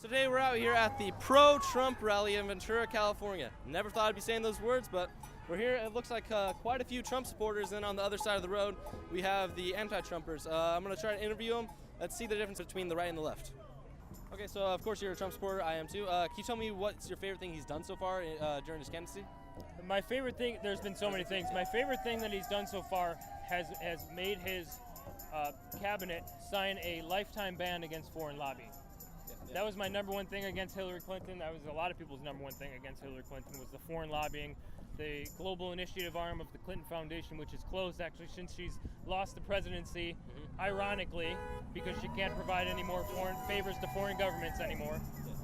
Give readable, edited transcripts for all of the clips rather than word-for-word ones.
Today we're out here at the pro-Trump rally in Ventura, California. Never thought I'd be saying those words, but we're here. It looks like quite a few Trump supporters, and on the other side of the road, we have the anti-Trumpers. I'm going to try to interview them. Let's see the difference between the right and the left. Okay, so of course you're a Trump supporter. I am too. Can you tell me what's your favorite thing he's done so far during his candidacy? My favorite thing, there's been so many things. My favorite thing that he's done so far has made his cabinet sign a lifetime ban against foreign lobbying. That was my number one thing against Hillary Clinton. That was a lot of people's number one thing against Hillary Clinton was the foreign lobbying. The global initiative arm of the Clinton Foundation, which is closed actually since she's lost the presidency, ironically, because she can't provide any more foreign favors to foreign governments anymore.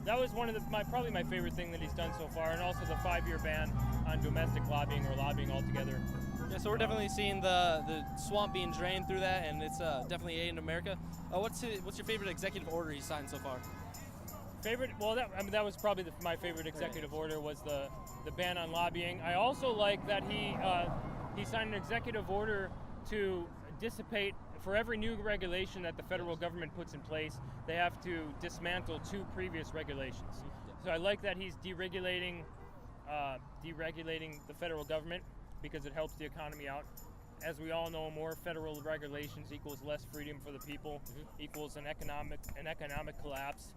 That was one of probably my favorite thing that he's done so far, and also the 5-year ban on domestic lobbying or lobbying altogether. Yeah, so we're definitely seeing the swamp being drained through that, and it's definitely aiding America. What's your favorite executive order he's signed so far? Favorite? Well, that was probably my favorite executive order was the ban on lobbying. I also like that he signed an executive order to dissipate. For every new regulation that the federal government puts in place, they have to dismantle 2 previous regulations. So I like that he's deregulating the federal government because it helps the economy out. As we all know, more federal regulations equals less freedom for the people, equals an economic collapse.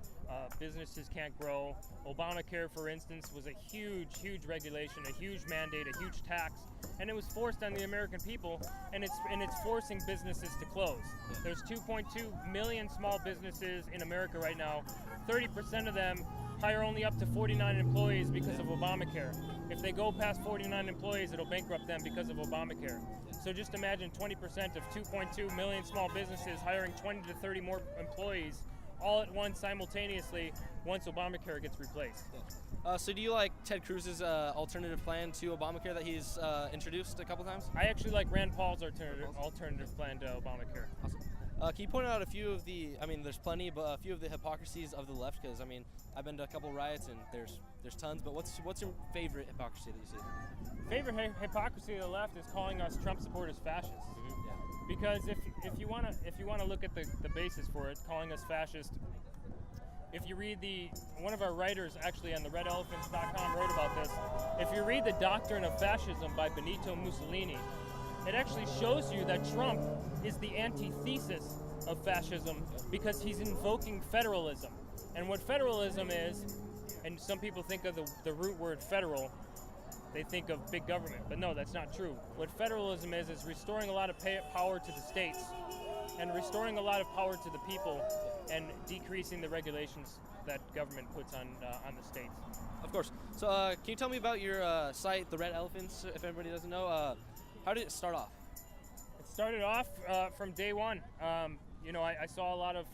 Businesses can't grow. Obamacare, for instance, was a huge regulation, a huge mandate, a huge tax, and it was forced on the American people, and it's forcing businesses to close. There's 2.2 million small businesses in America right now. 30% of them hire only up to 49 employees because of Obamacare. If they go past 49 employees, it'll bankrupt them because of Obamacare. So just imagine 20% of 2.2 million small businesses hiring 20 to 30 more employees all at once simultaneously once Obamacare gets replaced. So do you like Ted Cruz's alternative plan to Obamacare that he's introduced a couple times? I actually like Rand Paul's alternative plan to Obamacare. Awesome. Can you point out a few of there's plenty, but a few of the hypocrisies of the left? Because I've been to a couple riots and there's tons. But what's your favorite hypocrisy that you see? Favorite hypocrisy of the left is calling us Trump supporters fascists. Because if you wanna look at the basis for it, calling us fascist. If you read one of our writers actually on the NAANS.com wrote about this. If you read The Doctrine of Fascism by Benito Mussolini, it actually shows you that Trump is the antithesis of fascism because he's invoking federalism. And what federalism is, and some people think of the root word federal, they think of big government, but no, that's not true. What federalism is restoring a lot of power to the states and restoring a lot of power to the people and decreasing the regulations that government puts on the states. Of course. So can you tell me about your site, The Red Elephants, if anybody doesn't know? How did it start off? It started off from day one. I saw a lot of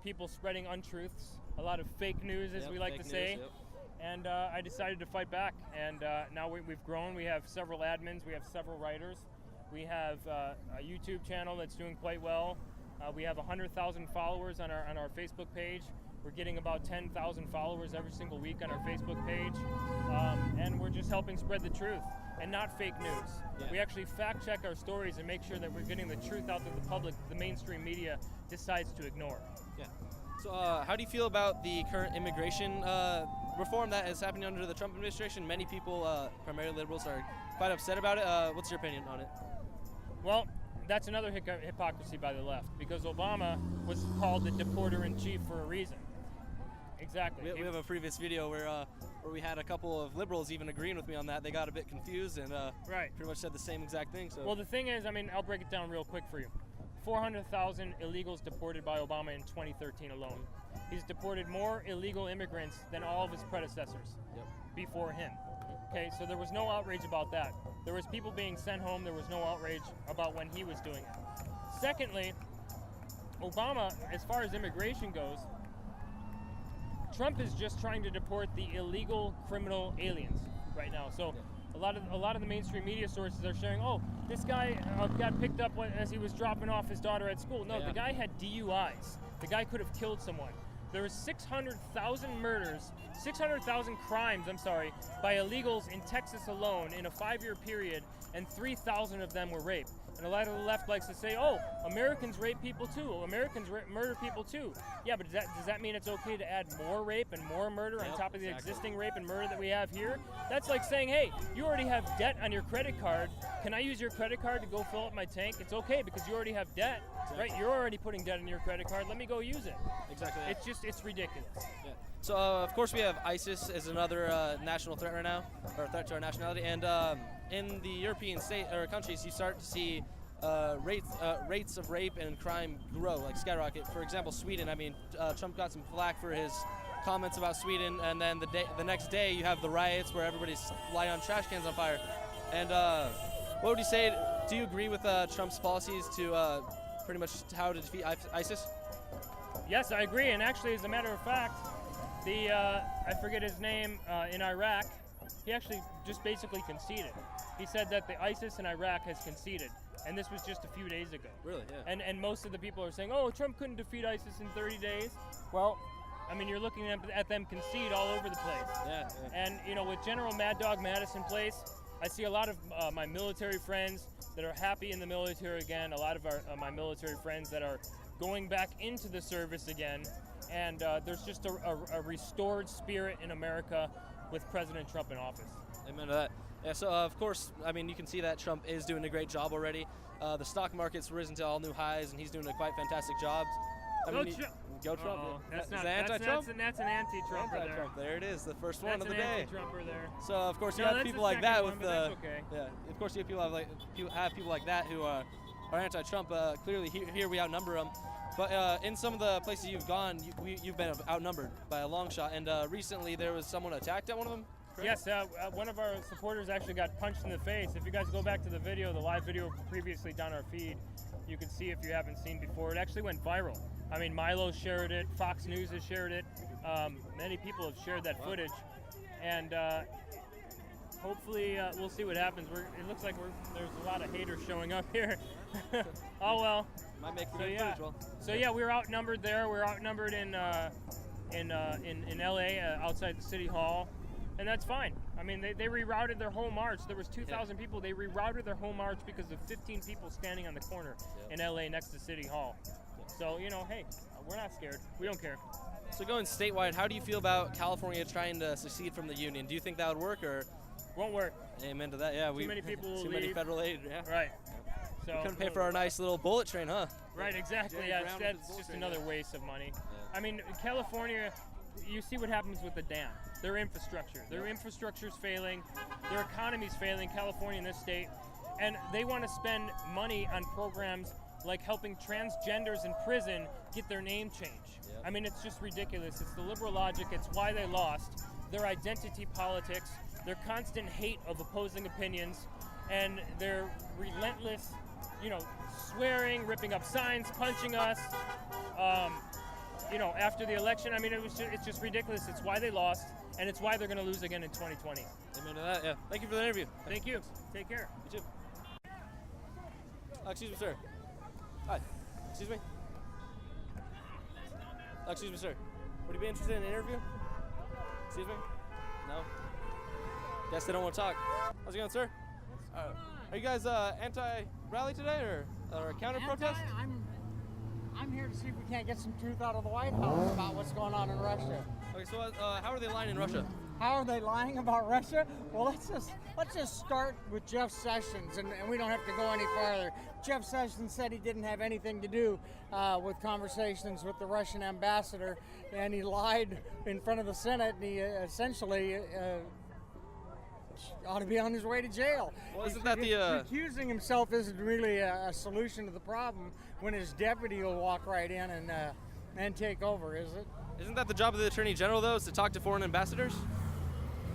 people spreading untruths, a lot of fake news, as we like to say. And I decided to fight back, and now we've grown. We have several admins, we have several writers. We have a YouTube channel that's doing quite well. We have 100,000 followers on our Facebook page. We're getting about 10,000 followers every single week on our Facebook page. And we're just helping spread the truth and not fake news. We actually fact check our stories and make sure that we're getting the truth out to the public the mainstream media decides to ignore. So how do you feel about the current immigration reform that is happening under the Trump administration? Many people, primarily liberals, are quite upset about it. What's your opinion on it? Well, that's another hypocrisy by the left, because Obama was called the deporter-in-chief for a reason. Exactly. We have a previous video where we had a couple of liberals even agreeing with me on that. They got a bit confused and pretty much said the same exact thing. So. Well, the thing is, I'll break it down real quick for you. 400,000 illegals deported by Obama in 2013 alone. He's deported more illegal immigrants than all of his predecessors before him. Okay, so there was no outrage about that. There was people being sent home. There was no outrage about when he was doing it. Secondly, Obama, as far as immigration goes, Trump is just trying to deport the illegal criminal aliens right now. So a lot of the mainstream media sources are sharing, oh, this guy got picked up as he was dropping off his daughter at school. No, the guy had DUIs. The guy could have killed someone. There was 600,000 murders, 600,000 crimes, by illegals in Texas alone in a 5-year period, and 3,000 of them were rape. And And a lot of the left likes to say, oh, Americans rape people too. Americans murder people too. Yeah, but does that mean it's okay to add more rape and more murder on top of the existing rape and murder that we have here? That's like saying, hey, you already have debt on your credit card. Can I use your credit card to go fill up my tank? It's okay because you already have debt, right? You're already putting debt on your credit card. Let me go use it. Exactly. It's ridiculous. Yeah. So, of course, we have ISIS as another national threat right now, or threat to our nationality. And in the European state or countries, you start to see rates of rape and crime grow, like skyrocket. For example, Sweden. I mean, Trump got some flack for his comments about Sweden, and then the next day you have the riots where everybody's lighting on trash cans on fire. And what would you say? Do you agree with Trump's policies to pretty much how to defeat ISIS? Yes, I agree. And actually, as a matter of fact, I forget his name, in Iraq, he actually just basically conceded. He said that the ISIS in Iraq has conceded, and this was just a few days ago. Really? Yeah. And most of the people are saying, oh, Trump couldn't defeat ISIS in 30 days. Well, I mean, you're looking at them concede all over the place. Yeah. And, you know, with General Mad Dog Madison place, I see a lot of my military friends that are happy in the military again, a lot of my military friends that are going back into the service again. And there's just a restored spirit in America with President Trump in office. Amen to that. Yeah, so of course, I mean, you can see that Trump is doing a great job already. The stock market's risen to all new highs, and he's doing a quite fantastic job. Go Trump. That's not anti-Trump? That's an anti-Trumper there. Anti-Trump. There it is, the first one of the day. That's an anti-Trumper there. So of course you have people like that with yeah. Of course you have people like that who are anti-Trump. Clearly here we outnumber them. But in some of the places you've gone, you've been outnumbered by a long shot. And recently there was someone attacked at one of them. Yes, one of our supporters actually got punched in the face. If you guys go back to the video, the live video previously down our feed, you can see if you haven't seen before. It actually went viral. I mean, Milo shared it, Fox News has shared it. Many people have shared that footage. And hopefully we'll see what happens. It looks like there's a lot of haters showing up here. Oh well. Might make footage well. So yeah, we were outnumbered there. We were outnumbered in LA outside the city hall. And that's fine. I mean, they rerouted their whole march. There was 2,000 people. They rerouted their whole march because of 15 people standing on the corner in LA next to City Hall. So, you know, hey, we're not scared. We don't care. So going statewide, how do you feel about California trying to secede from the union? Do you think that would work or? Won't work. Amen to that. Yeah, too many people will Too leave. many federal aid. Yeah. Right. So we couldn't pay for our nice little bullet train, huh? Right. Exactly. Yeah. That's just another waste of money. Yeah. I mean, California. You see what happens with the dam. Their infrastructure. Their infrastructure's failing. Their economy's failing, California and this state. And they want to spend money on programs like helping transgenders in prison get their name changed. Yep. I mean, it's just ridiculous. It's the liberal logic. It's why they lost. Their identity politics, their constant hate of opposing opinions, and their relentless, you know, swearing, ripping up signs, punching us. You know, after the election, I mean, it's just ridiculous. It's why they lost, and it's why they're going to lose again in 2020. Amen to that, yeah. Thank you for the interview. Thank you. Take care. You too. Excuse me, sir. Hi. Excuse me. Excuse me, sir. Would you be interested in an interview? Excuse me? No? Guess they don't want to talk. How's it going, sir? Are you guys anti-rally today or a counter-protest? I'm here to see if we can't get some truth out of the White House about what's going on in Russia. Okay, so how are they lying in Russia? How are they lying about Russia? Well, let's just start with Jeff Sessions, and we don't have to go any farther. Jeff Sessions said he didn't have anything to do with conversations with the Russian ambassador, and he lied in front of the Senate, and he essentially ought to be on his way to jail. Well, isn't that the recusing himself isn't really a solution to the problem when his deputy will walk right in and take over, is it? Isn't that the job of the Attorney General, though, is to talk to foreign ambassadors?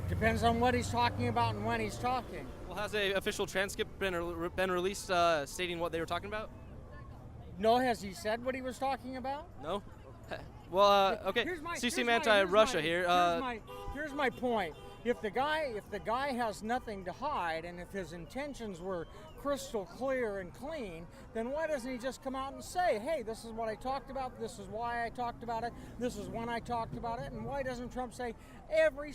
Depends on what he's talking about and when he's talking. Well, has an official transcript been released stating what they were talking about? No, has he said what he was talking about? No? Well, okay, so you seem anti-Russia here. Here's my point. if the guy has nothing to hide, and if his intentions were crystal clear and clean, then why doesn't he just come out and say, hey, this is what I talked about, this is why I talked about it, this is when I talked about it? And why doesn't Trump say, every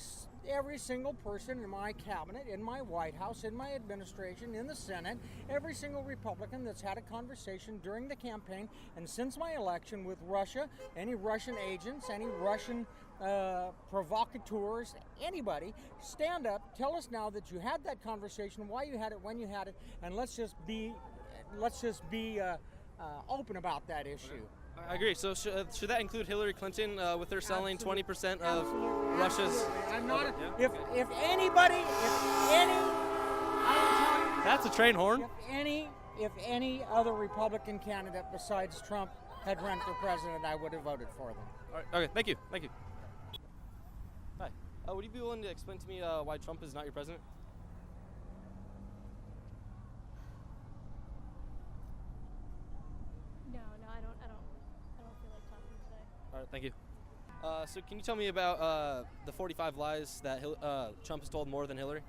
single person in my cabinet, in my White House, in my administration, in the Senate, every single Republican that's had a conversation during the campaign and since my election with Russia, any Russian agents, any Russian provocateurs, anybody, stand up, tell us now that you had that conversation, why you had it, when you had it, and let's just be open about that issue. I agree. So should that include Hillary Clinton with her selling 20% of Absolutely. Russia's? I'm not. Yeah, If anybody, if any, I'm telling you, That's a train horn. if any other Republican candidate besides Trump had run for president, I would have voted for them. All right. Okay. Thank you. Thank you. Hi. Would you be willing to explain to me why Trump is not your president? No, I don't feel like talking today. All right. Thank you. So can you tell me about the 45 lies that Trump has told more than Hillary?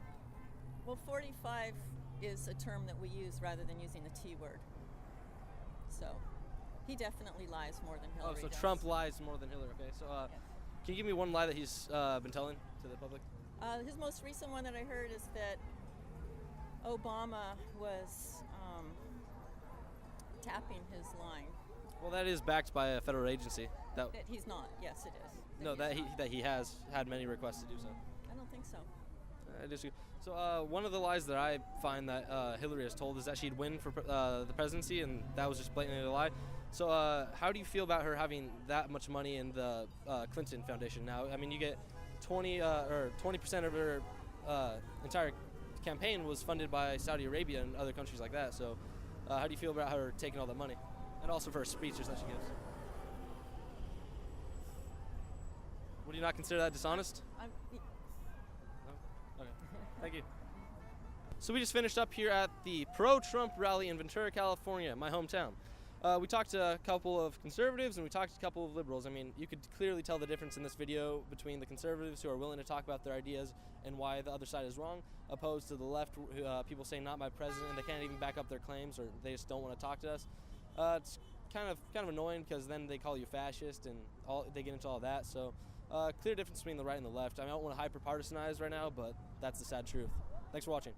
Well, 45 is a term that we use rather than using the T word. So he definitely lies more than Hillary So does. Trump lies more than Hillary. Okay. So Yes. can you give me one lie that he's been telling to the public? His most recent one that I heard is that Obama was tapping his line. Well, that is backed by a federal agency. That He's not. Yes, it is. no, that he has had many requests to do so. I don't think so. I disagree. So one of the lies that I find that Hillary has told is that she'd win for the presidency, and that was just blatantly a lie. So how do you feel about her having that much money in the Clinton Foundation? Now, I mean, you get 20% of her entire campaign was funded by Saudi Arabia and other countries like that. So how do you feel about her taking all that money, and also for her speeches that she gives? Would you not consider that dishonest? No? Okay. Thank you. So we just finished up here at the pro-Trump rally in Ventura, California, my hometown. We talked to a couple of conservatives and we talked to a couple of liberals. I mean, you could clearly tell the difference in this video between the conservatives who are willing to talk about their ideas and why the other side is wrong, opposed to the left, people saying not my president, and they can't even back up their claims, or they just don't want to talk to us. It's kind of annoying because then they call you fascist and they get into all that. So clear difference between the right and the left. I mean, I don't want to hyper-partisanize right now, but that's the sad truth. Thanks for watching.